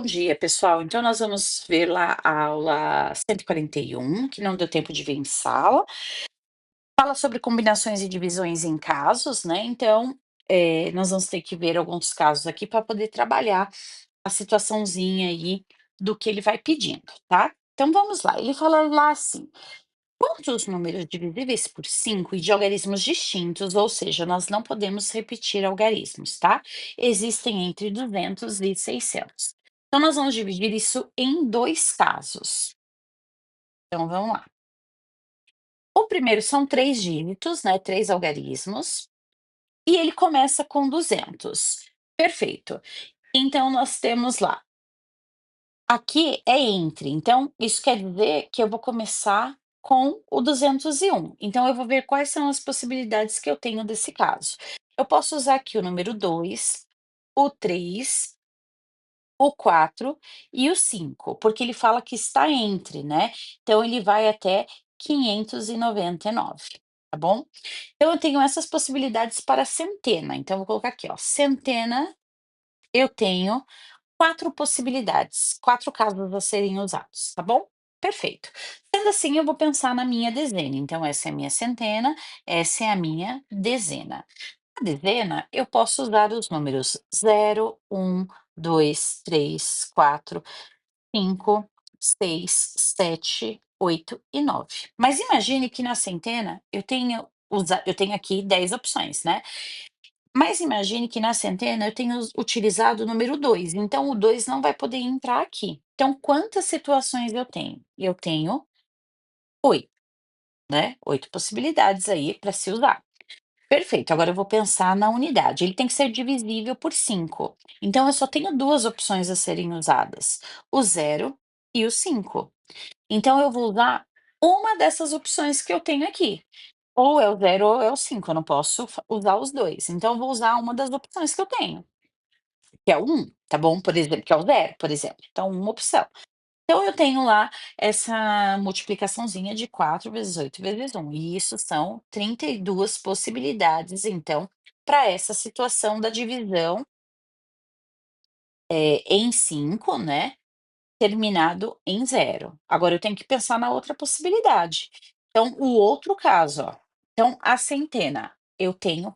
Bom dia, pessoal. Então, nós vamos ver lá a aula 141, que não deu tempo de ver em sala. Fala sobre combinações e divisões em casos, né? Então, nós vamos ter que ver alguns casos aqui para poder trabalhar a situaçãozinha aí do que ele vai pedindo, tá? Então, vamos lá. Ele fala lá assim: quantos números divisíveis por 5 e de algarismos distintos, ou seja, nós não podemos repetir algarismos, tá? Existem entre 200 e 600. Então, nós vamos dividir isso em dois casos. Então, vamos lá. O primeiro são três dígitos, né? Três algarismos, e ele começa com 200. Perfeito. Então, nós temos lá. Aqui é entre, então isso quer dizer que eu vou começar com o 201. Então eu vou ver quais são as possibilidades que eu tenho desse caso. Eu posso usar aqui o número 2, o 3, o 4 e o 5, porque ele fala que está entre, né? Então ele vai até 599, tá bom? Então eu tenho essas possibilidades para centena. Então eu vou colocar aqui, ó, centena, eu tenho 4 possibilidades, 4 casos a serem usados, tá bom? Perfeito. Sendo assim, eu vou pensar na minha dezena. Então, essa é a minha centena, essa é a minha dezena. A dezena, eu posso usar os números 0, 1, 2, 3, 4, 5, 6, 7, 8 e 9. Mas imagine que na centena eu tenho aqui 10 opções, né? Mas imagine que na centena eu tenho utilizado o número 2, então o 2 não vai poder entrar aqui. Então, quantas situações eu tenho? Eu tenho 8, né? 8 possibilidades aí para se usar. Perfeito, agora eu vou pensar na unidade. Ele tem que ser divisível por 5. Então, eu só tenho duas opções a serem usadas: o 0 e o 5. Então, eu vou usar uma dessas opções que eu tenho aqui. Ou é o 0 ou é o 5. Eu não posso usar os dois. Então, eu vou usar uma das opções que eu tenho. Que é o 1, tá bom? Por exemplo, que é o 0, por exemplo. Então, uma opção. Então, eu tenho lá essa multiplicaçãozinha de 4 vezes 8 vezes 1, e isso são 32 possibilidades, então, para essa situação da divisão, em 5, né, terminado em 0. Agora eu tenho que pensar na outra possibilidade. Então, o outro caso, ó. Então, a centena, eu tenho,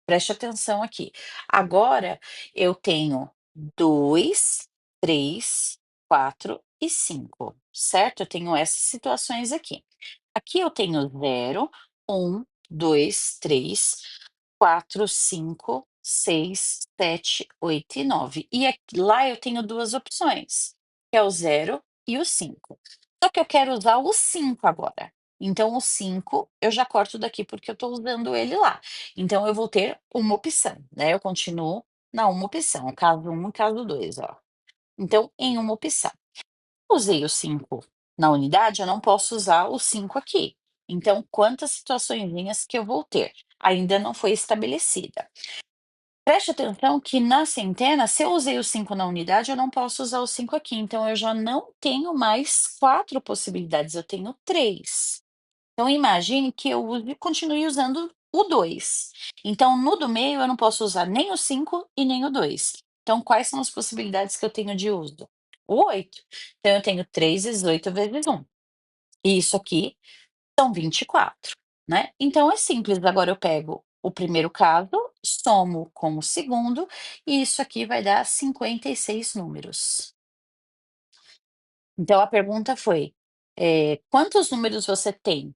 preste atenção aqui. Agora eu tenho 2, 3, 4 e 5, certo? Eu tenho essas situações aqui. Aqui eu tenho 0, 1, 2, 3, 4, 5, 6, 7, 8 e 9. E lá eu tenho duas opções, que é o 0 e o 5. Só que eu quero usar o 5 agora. Então, o 5 eu já corto daqui porque eu estou usando ele lá. Então, eu vou ter uma opção, né? Eu continuo na uma opção, caso um e caso 2, ó. Então, em uma opção. Usei o 5 na unidade, eu não posso usar o 5 aqui. Então, quantas situaçõezinhas que eu vou ter? Ainda não foi estabelecida. Preste atenção que na centena, se eu usei o 5 na unidade, eu não posso usar o 5 aqui. Então, eu já não tenho mais 4 possibilidades, eu tenho 3. Então, imagine que eu continue usando o 2. Então, no do meio, eu não posso usar nem o 5 e nem o 2. Então, quais são as possibilidades que eu tenho de uso? O 8. Então, eu tenho 3 vezes 8 vezes 1. E isso aqui são 24, né? Então, é simples. Agora, eu pego o primeiro caso, somo com o segundo, e isso aqui vai dar 56 números. Então, a pergunta foi: quantos números você tem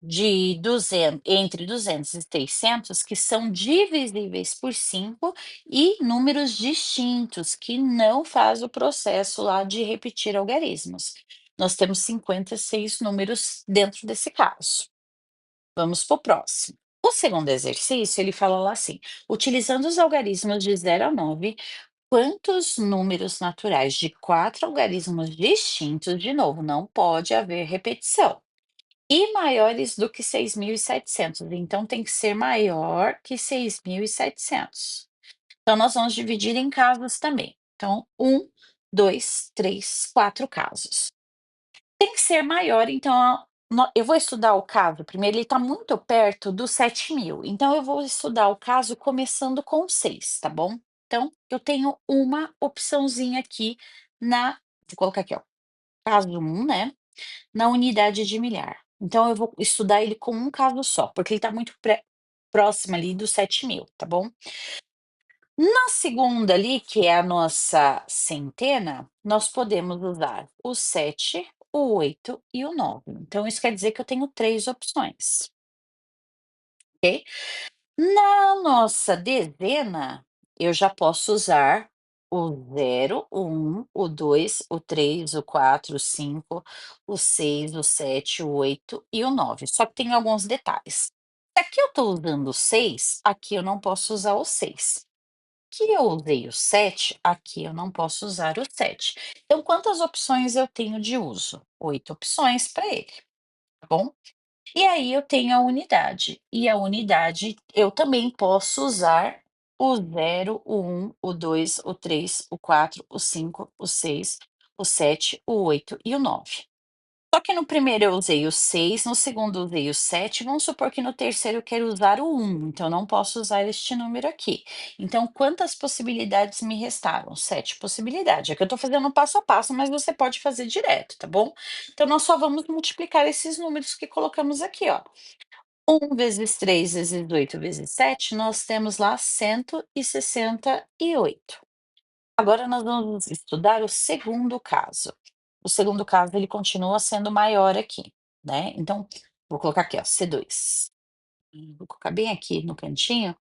de 200, entre 200 e 600 que são divisíveis por 5 e números distintos, que não faz o processo lá de repetir algarismos. Nós temos 56 números dentro desse caso. Vamos para o próximo. O segundo exercício, ele fala lá assim: utilizando os algarismos de 0 a 9, quantos números naturais de 4 algarismos distintos, de novo, não pode haver repetição, e maiores do que 6.700, então tem que ser maior que 6.700. Então, nós vamos dividir em casos também. Então, 1, 2, 3, 4 casos. Tem que ser maior, então, eu vou estudar o caso primeiro, ele está muito perto dos 7.000, então eu vou estudar o caso começando com 6, tá bom? Então, eu tenho uma opçãozinha aqui na vou colocar aqui, ó, caso um, né, na unidade de milhar. Então eu vou estudar ele com um caso só, porque ele está muito próximo ali dos 7.000, tá bom? Na segunda ali, que é a nossa centena, nós podemos usar o 7, o 8 e o 9. Então isso quer dizer que eu tenho 3 opções, ok? Na nossa dezena, eu já posso usar o 0, o 1, o 2, o 3, o 4, o 5, o 6, o 7, o 8 e o 9. Só que tem alguns detalhes. Se aqui eu estou usando o 6, aqui eu não posso usar o 6. Aqui eu usei o 7, aqui eu não posso usar o 7. Então, quantas opções eu tenho de uso? 8 opções para ele, tá bom? E aí eu tenho a unidade, e a unidade eu também posso usar o 0, o 1, o 2, o 3, o 4, o 5, o 6, o 7, o 8 e o 9. Só que no primeiro eu usei o 6, no segundo eu usei o 7, vamos supor que no terceiro eu quero usar o 1, então não posso usar este número aqui. Então quantas possibilidades me restaram? 7 possibilidades. É que eu estou fazendo passo a passo, mas você pode fazer direto, tá bom? Então nós só vamos multiplicar esses números que colocamos aqui, ó. 1 vezes 3 vezes 8 vezes 7, nós temos lá 168. Agora nós vamos estudar o segundo caso. O segundo caso, ele continua sendo maior aqui, né, então, vou colocar aqui, ó, C2. Vou colocar bem aqui no cantinho,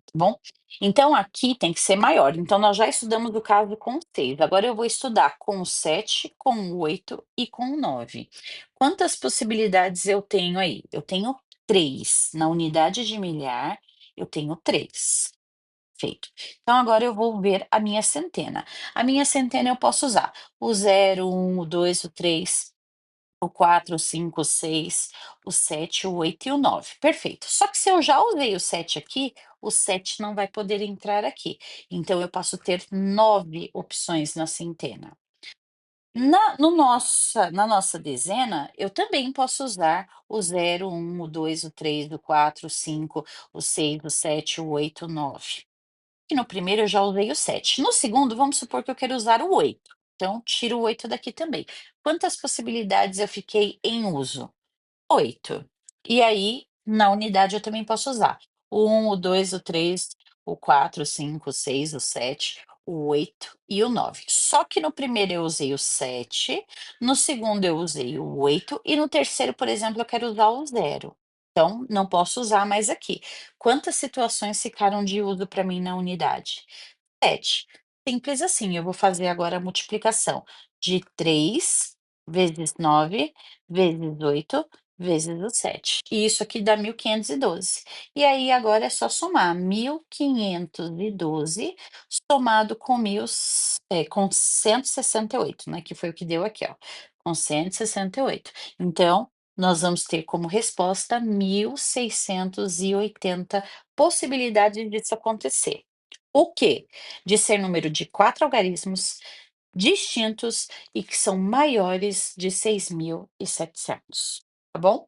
tá bom? Então aqui tem que ser maior, então nós já estudamos o caso com 6, agora eu vou estudar com o 7, com o 8 e com o 9. Quantas possibilidades eu tenho aí? Eu tenho 3. Na unidade de milhar, eu tenho 3. Feito. Então agora eu vou ver a minha centena. A minha centena eu posso usar o 0, o 1, o 2, o 3, o 4, o 5, o 6, o 7, o 8 e o 9. Perfeito. Só que se eu já usei o 7 aqui, o 7 não vai poder entrar aqui. Então eu posso ter 9 opções na centena. Na nossa dezena, eu também posso usar o 0, o 1, o 2, o 3, o 4, o 5, o 6, o 7, o 8, o 9. E no primeiro eu já usei o 7. No segundo, vamos supor que eu quero usar o 8. Então, tiro o 8 daqui também. Quantas possibilidades eu fiquei em uso? 8. E aí, na unidade, eu também posso usar o 1, o 2, o 3, o 4, o 5, o 6, o 7, o 8 e o 9. Só que no primeiro eu usei o 7, no segundo eu usei o 8 e no terceiro, por exemplo, eu quero usar o 0. Então, não posso usar mais aqui. Quantas situações ficaram de uso para mim na unidade? 7. Simples assim, eu vou fazer agora a multiplicação de 3 vezes 9 vezes 8 vezes o 7. E isso aqui dá 1.512. E aí agora é só somar 1.512 somado com com 168, né, que foi o que deu aqui, ó, com 168. Então, nós vamos ter como resposta 1.680 possibilidades disso acontecer. O quê? De ser número de 4 algarismos distintos e que são maiores de 6.700, tá bom?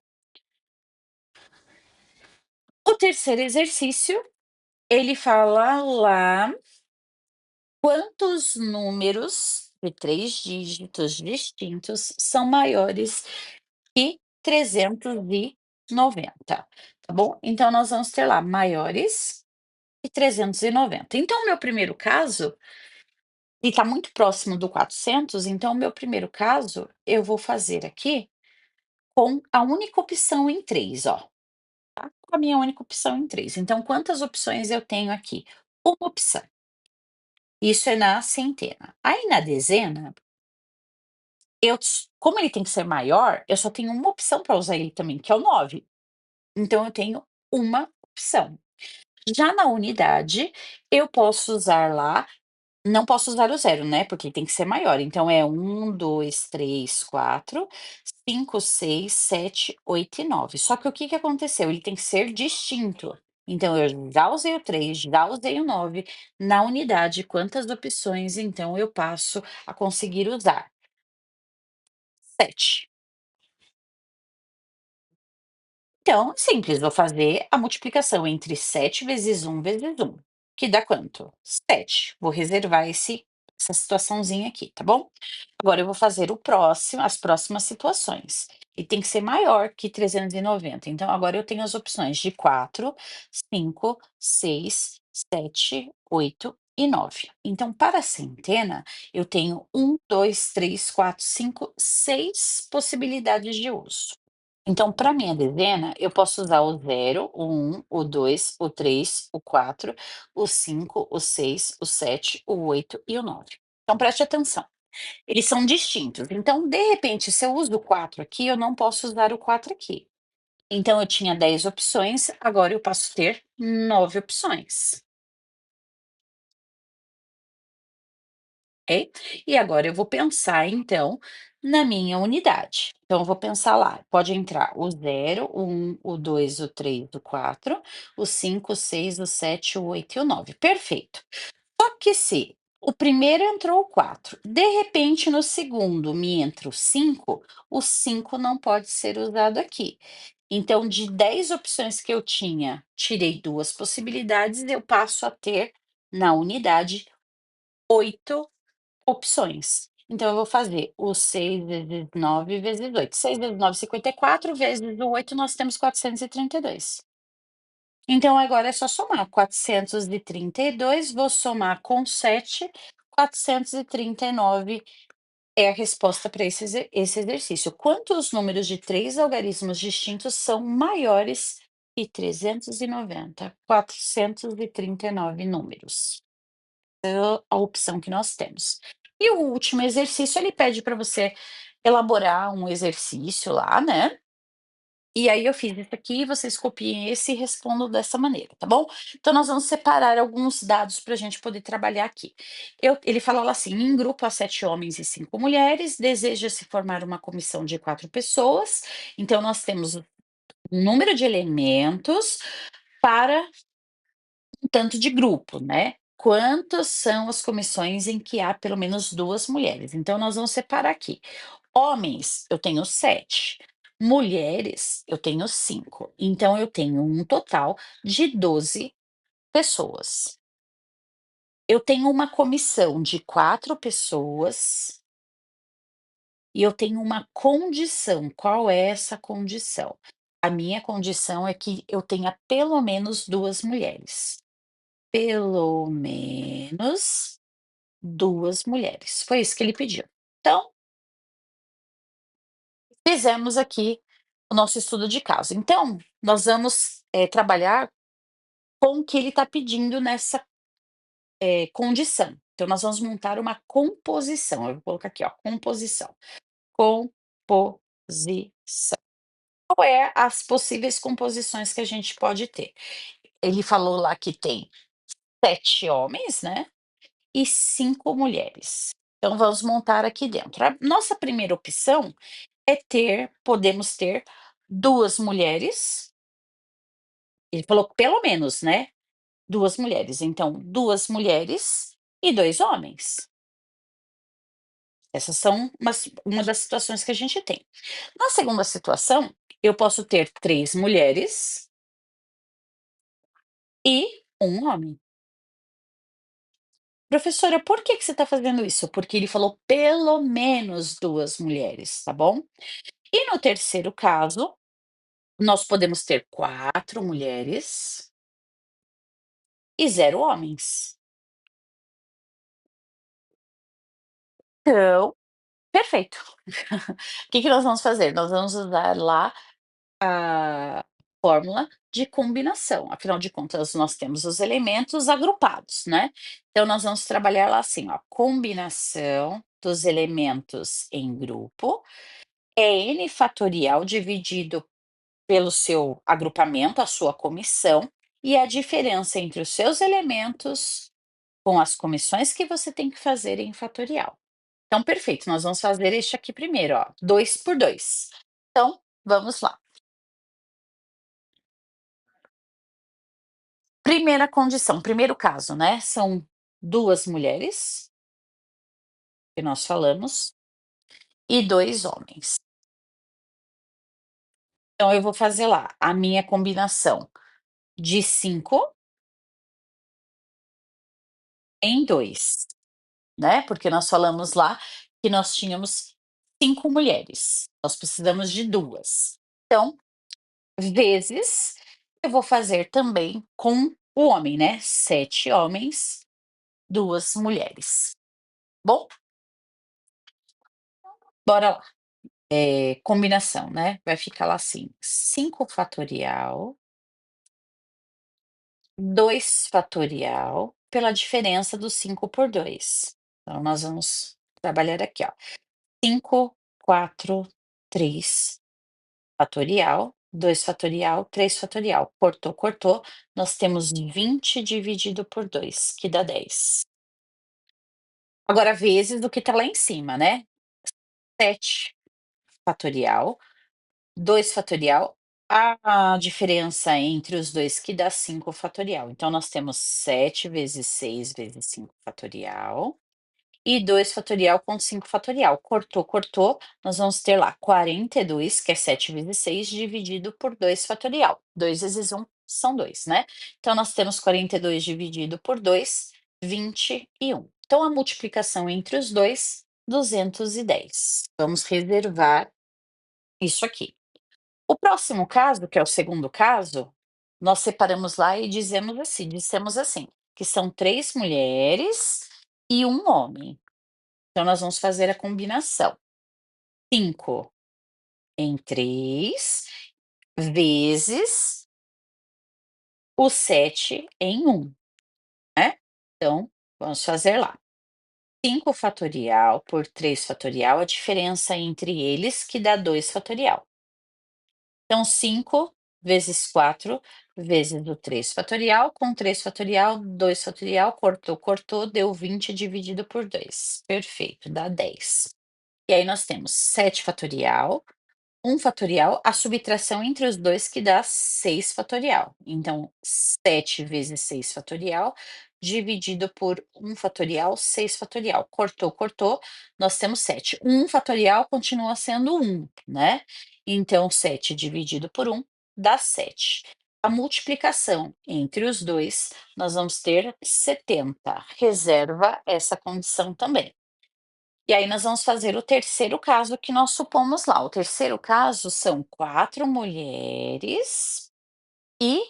O terceiro exercício, ele fala lá quantos números de 3 dígitos distintos são maiores que 390, tá bom? Então nós vamos ter lá maiores que 390. Então o meu primeiro caso e está muito próximo do 400, então o meu primeiro caso, eu vou fazer aqui com a única opção em 3, ó, tá, com a minha única opção em 3. Então quantas opções eu tenho aqui? Uma opção. Isso é na centena. Aí na dezena, como ele tem que ser maior, eu só tenho uma opção para usar ele também, que é o 9. Então eu tenho uma opção. Já na unidade, eu posso usar lá. Não posso usar o 0, né, porque tem que ser maior, então é 1, 2, 3, 4, 5, 6, 7, 8 e 9. Só que o que que aconteceu? Ele tem que ser distinto. Então eu já usei o 3, já usei o 9. Na unidade, quantas opções então eu passo a conseguir usar? 7. Então, simples, vou fazer a multiplicação entre 7 vezes 1 vezes 1. que dá quanto? 7. Vou reservar essa situaçãozinha aqui, tá bom? Agora eu vou fazer as próximas situações. E tem que ser maior que 390. Então, agora eu tenho as opções de 4, 5, 6, 7, 8 e 9. Então, para a centena, eu tenho um, 2, 3, 4, 5, 6 possibilidades de uso. Então, para minha dezena, eu posso usar o zero, o um, o 2, o 3, o 4, o 5, o 6, o 7, o 8 e o 9. Então, preste atenção. Eles são distintos. Então, de repente, se eu uso o 4 aqui, eu não posso usar o 4 aqui. Então, eu tinha 10 opções, agora eu passo a ter 9 opções. Ok? E agora eu vou pensar, então, na minha unidade. Então, eu vou pensar lá, pode entrar o zero, o 1, o 2, o 3, o 4, o 5, o 6, o 7, o 8 e o 9. Perfeito. Só que se o primeiro entrou o 4, de repente no segundo me entra o 5 não pode ser usado aqui. Então, de 10 opções que eu tinha, tirei duas possibilidades, eu passo a ter na unidade 8 opções. Então, eu vou fazer o 6 vezes 9 vezes 8. 6 vezes 9, 54, vezes o 8, nós temos 432. Então, agora é só somar. 432, vou somar com 7, 439 é a resposta para esse exercício. Quantos números de três algarismos distintos são maiores que 390? 439 números. A opção que nós temos. E o último exercício, ele pede para você elaborar um exercício lá, né? E aí eu fiz isso aqui, vocês copiem esse e respondam dessa maneira, tá bom? Então nós vamos separar alguns dados para a gente poder trabalhar aqui. Ele fala lá assim: em grupo há 7 homens e 5 mulheres, deseja-se formar uma comissão de 4 pessoas. Então nós temos um número de elementos para um tanto de grupo, né? Quantas são as comissões em que há pelo menos 2 mulheres? Então, nós vamos separar aqui. Homens, eu tenho 7. Mulheres, eu tenho 5. Então, eu tenho um total de 12 pessoas. Eu tenho uma comissão de 4 pessoas e eu tenho uma condição. Qual é essa condição? A minha condição é que eu tenha pelo menos 2 mulheres. Pelo menos 2 mulheres, foi isso que ele pediu. Então, fizemos aqui o nosso estudo de caso. Então, nós vamos, trabalhar com o que ele está pedindo nessa, condição. Então, nós vamos montar uma composição, eu vou colocar aqui, ó, composição. Composição. Qual é as possíveis composições que a gente pode ter? Ele falou lá que tem 7 homens, né? E 5 mulheres. Então vamos montar aqui dentro. A nossa primeira opção é podemos ter 2 mulheres, ele falou pelo menos, né, 2 mulheres, então 2 mulheres e 2 homens. Essas são uma das situações que a gente tem. Na segunda situação, eu posso ter 3 mulheres e um homem. "Professora, por que que você está fazendo isso?" Porque ele falou pelo menos 2 mulheres, tá bom? E no terceiro caso, nós podemos ter 4 mulheres e 0 homens. Então, perfeito. O que que nós vamos fazer? Nós vamos usar lá a fórmula de combinação, afinal de contas, nós temos os elementos agrupados, né. Então nós vamos trabalhar lá assim, ó: combinação dos elementos em grupo é n fatorial dividido pelo seu agrupamento, a sua comissão, e a diferença entre os seus elementos com as comissões que você tem que fazer em fatorial. Então, perfeito, nós vamos fazer este aqui primeiro, ó, 2 por 2. Então, vamos lá. Primeira condição, primeiro caso, né, são 2 mulheres, que nós falamos, e 2 homens. Então eu vou fazer lá a minha combinação de 5 em 2, né, porque nós falamos lá que nós tínhamos 5 mulheres, nós precisamos de 2. Então, vezes, eu vou fazer também com o homem, né, 7 homens, 2 mulheres. Bom, bora lá. Combinação, né, vai ficar lá assim: 5 fatorial, 2 fatorial, pela diferença do 5 por 2. Então nós vamos trabalhar aqui, ó: 5, 4, 3 fatorial, 2 fatorial, 3 fatorial. Cortou, cortou, nós temos 20 dividido por 2, que dá 10. Agora vezes o que está lá em cima, né: 7 fatorial, 2 fatorial, a diferença entre os 2 que dá 5 fatorial. Então nós temos 7 vezes 6 vezes 5 fatorial, e 2 fatorial com 5 fatorial. Cortou, cortou, nós vamos ter lá 42, que é 7 vezes 6, dividido por 2 fatorial. 2 vezes 1 são 2, né. Então nós temos 42 dividido por 2, 21. Então a multiplicação entre os dois, 210. Vamos reservar isso aqui. O próximo caso, que é o segundo caso, nós separamos lá e dissemos assim, que são 3 mulheres e um homem. Então nós vamos fazer a combinação: 5 em 3 vezes o 7 em um, né. Então, vamos fazer lá: 5 fatorial por 3 fatorial, a diferença entre eles que dá 2 fatorial. Então 5 vezes 4 vezes o 3 fatorial, com 3 fatorial, 2 fatorial, cortou, cortou, deu 20 dividido por 2. Perfeito, dá 10. E aí nós temos 7 fatorial, 1 fatorial, a subtração entre os 2 que dá 6 fatorial. Então, 7 vezes 6 fatorial, dividido por 1 fatorial, 6 fatorial. Cortou, cortou, nós temos 7. 1 fatorial continua sendo 1, né. Então 7 dividido por 1 dá 7. A multiplicação entre os 2, nós vamos ter 70. Reserva essa condição também. E aí nós vamos fazer o terceiro caso que nós supomos lá. O terceiro caso são 4 mulheres e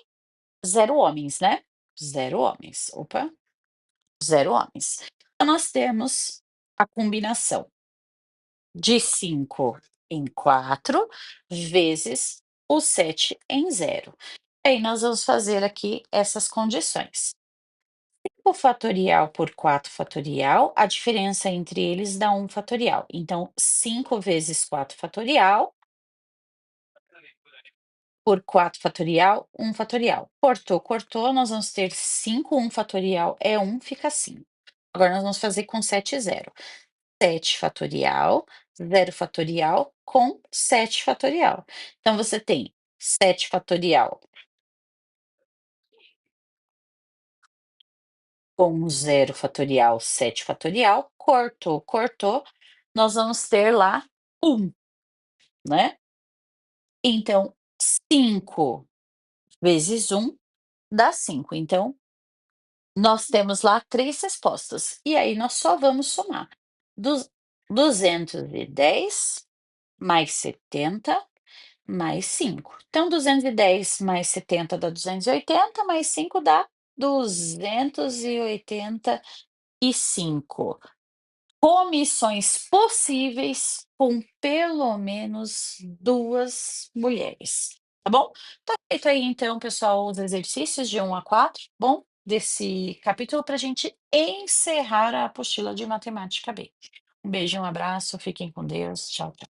0 homens, né. 0 homens. Opa, 0 homens. Então nós temos a combinação de 5 em 4 vezes o 7 em 0. Aí nós vamos fazer aqui essas condições. 5 fatorial por 4 fatorial, a diferença entre eles dá 1 fatorial. Então, 5 vezes 4 fatorial por 4 fatorial, 1 fatorial. Cortou, cortou, nós vamos ter 5, 1 fatorial é 1, fica 5. Agora nós vamos fazer com 7 e 0. 7 fatorial, 0 fatorial com 7 fatorial. Então você tem 7 fatorial com 0 fatorial, 7 fatorial, cortou, cortou, nós vamos ter lá 1, né. Então 5 vezes 1 dá 5. Então nós temos lá 3 respostas, e aí nós só vamos somar. Du 210 mais 70 mais 5. Então 210 mais 70 dá 280, mais 5 dá 285. Comissões possíveis com pelo menos 2 mulheres, tá bom? Tá feito aí então, pessoal, os exercícios de 1 a 4, bom, desse capítulo para a gente encerrar a apostila de matemática B. Um beijo, um abraço, fiquem com Deus, tchau, tchau.